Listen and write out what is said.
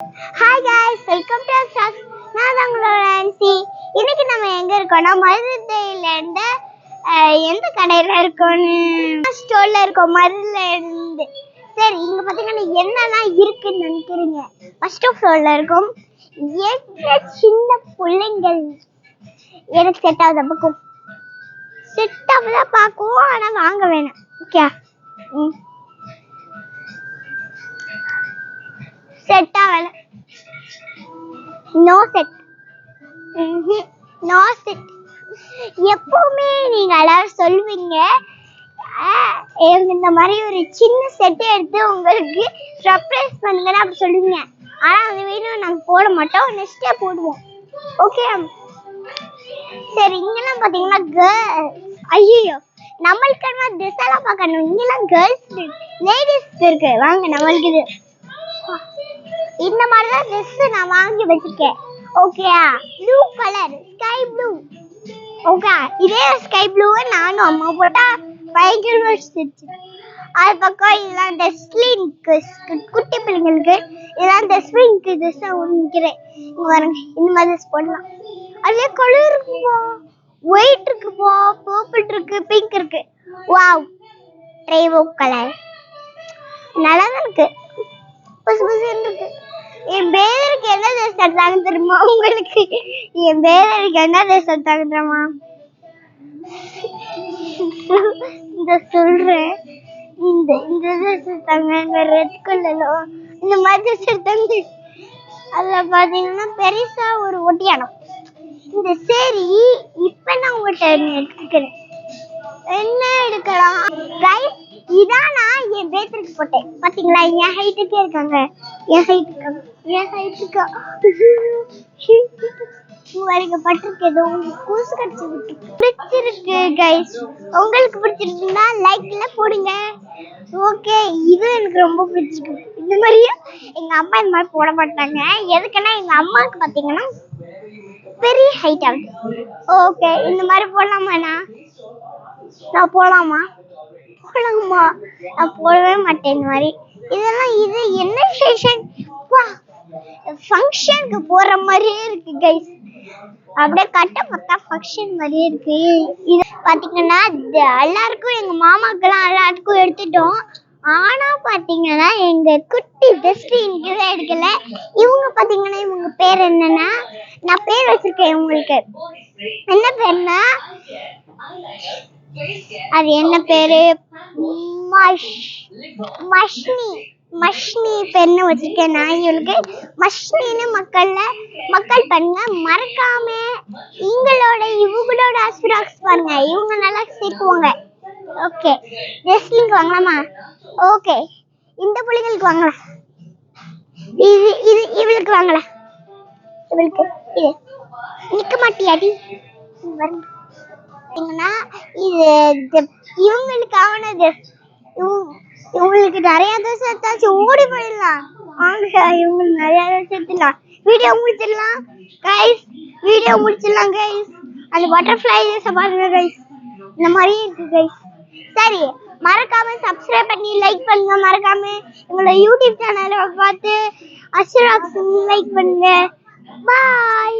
Hi guys welcome to stocks. நான் உங்களோட ஆன்சி. இன்னைக்கு நம்ம எங்க இருக்கோம்னா மருதையில இருந்து எந்த கடையில இருக்கோம்னு ஸ்டோர்ல இருக்கோம் மருதையில இருந்து. சரி இங்க பாத்தீங்கன்னா என்னெல்லாம் இருக்குன்னு நினைக்கிறீங்க? ஃபர்ஸ்ட் ஃப்ளோர்ல இருக்கும். சின்ன பிள்ளைங்கள் எனக்கு செட் ஆகுது பக்கம் செட் ஆகுதா பார்க்குவோம். ஆனா வாங்க வேணாம். ஓகே செட் ஆகல. No set. No set. எப்பவுமே நீங்க எல்லாரும் சொல்வீங்க இந்த மாதிரி ஒரு சின்ன செட் எடுத்து உங்களுக்கு சர்ப்ரைஸ் பண்ணுங்கன்னு அப்படி சொல்லுவீங்க. ஆனா அந்த வீடியோ நாங்க போட மாட்டோம். நெக்ஸ்டே போடுவோம். ஓகே சரி இங்கெல்லாம் பாத்தீங்கன்னா கேர்ள்ஸ். ஐயோ நம்மளுக்கு ட்ரெஸ் எல்லாம் பார்க்கணும். இங்கெல்லாம் கேர்ள்ஸ் லேடிஸ் இருக்கு. வாங்க நம்மளுக்கு இது இந்த மாதிரி தான் ட்ரெஸ் நான் வாங்கி வச்சிருக்கேன். ஓகேயா blue colour sky blue. Okay இதே ஸ்கை ப்ளூவை நானும் அம்மா போட்டா பயங்கரமா வச்சிருச்சு. அது பக்கம் இதெல்லாம் டெஸ்லிங்க்கு குட்டி பிள்ளைங்களுக்கு இதெல்லாம் டெஸ்லிங்க்கு ட்ரெஸ் நிற்கிறேன். இங்கே பாருங்க இந்த மாதிரி ட்ரெஸ் போடலாம். அதுலேயே கலர் இருக்குப்பா, ஒயிட் இருக்குப்பா, பர்பிள் இருக்கு, பிங்க் இருக்கு. வாவ் ட்ரைவோ கலர் நல்லா தான் இருக்கு. புதுசு புதுசு இருக்கு. என் பேருக்கு என்ன ட்ரெஸ் எடுத்தாங்க தெரியுமா? உங்களுக்கு என் பேருக்கு என்ன ட்ரெஸ் எடுத்தாங்க தெரியுமா? இந்த சொல்றேன். இந்த ட்ரெஸ் எடுத்தாங்க ரெட் கலர்ல இந்த மாதிரி ட்ரெஸ் எடுத்தாங்க. அதுல பாத்தீங்கன்னா பெருசா ஒரு ஒட்டியானம். இந்த சரி இப்ப நான் உங்கள்கிட்ட எடுத்துக்கிறேன். என்ன எடுக்கலாம் கைஸ்? இதான் நான் என் பேத்திற்கு போட்டேன். பாத்தீங்களா என் ஹைட்டுக்கே இருக்காங்க. என் ஹைட்டுக்கு பட்டிருக்கு. ஏதோ கூசு கடிச்சு விட்டு பிடிச்சிருக்கு கைஸ். உங்களுக்கு பிடிச்சிருக்குன்னா லைக்ல போடுங்க. ஓகே இது எனக்கு ரொம்ப பிடிச்சிருக்கு. இந்த மாதிரியும் எங்க அம்மா இந்த மாதிரி போட மாட்டாங்க. எதுக்குன்னா எங்க அம்மாவுக்கு பாத்தீங்கன்னா பெரிய ஹைட் ஆகுது. ஓகே இந்த மாதிரி போடலாமா? நான் போடலாமா? நான் போடவே மாட்டேன் இந்த மாதிரி. இதெல்லாம் இது என்ன ஃபேஷன்? ஃபங்க்ஷனுக்கு போற மாதிரியே இருக்கு கைஸ். அப்படியே கட்ட பார்த்தா ஃபங்க்ஷன் மாதிரியே இருக்கு. இது பாத்தீங்கன்னா எல்லாருக்கும் எங்க மாமாக்கெல்லாம் எல்லாருக்கும் எடுத்துட்டோம். ஆனா பாத்தீங்கன்னா எங்க குட்டி பெஸ்ட் இங்கதான் எடுக்கல. இவங்க பாத்தீங்கன்னா இவங்க பேர் என்னன்னா நான் பேர் வச்சிருக்கேன். இவங்களுக்கு என்ன பேருன்னா அது என்ன பேரு? மஷ்னி பெண்ணு வச்சிருக்கேன். நான் இவளுக்கு மஷ்னின்னு மக்கள் பண்ணுங்க. மறக்காம இவங்களோட ஆஸ்பிராக்ஸ் பாருங்க. இவங்க நல்லா சேர்க்குவாங்க. ஓகே ரெஸ்லிங் வாங்கலாமா? ஓகே இந்த பிள்ளைங்களுக்கு வாங்கலாம். இது இவளுக்கு வாங்கலாம். இவளுக்கு இது நிக்க மாட்டியாடி இது இவங்களுக்கு ஆனது. இவங்களுக்கு நிறைய ட்ரெஸ் எடுத்தாச்சு. ஓடி போயிடலாம். வாங்க இவங்களுக்கு நிறைய ட்ரெஸ் எடுத்துடலாம். வீடியோ முடிச்சிடலாம் கைஸ். அந்த பட்டர்ஃப்ளை ட்ரெஸ் பாருங்க கைஸ். இந்த மாதிரி இருக்கு கைஸ். சரி மறக்காம சப்ஸ்கிரைப் பண்ணி லைக் பண்ணுங்க. மறக்காம எங்களோட யூடியூப் சேனலை பார்த்து அஷ்ராக்ஸ் லைக் பண்ணுங்க. பாய்.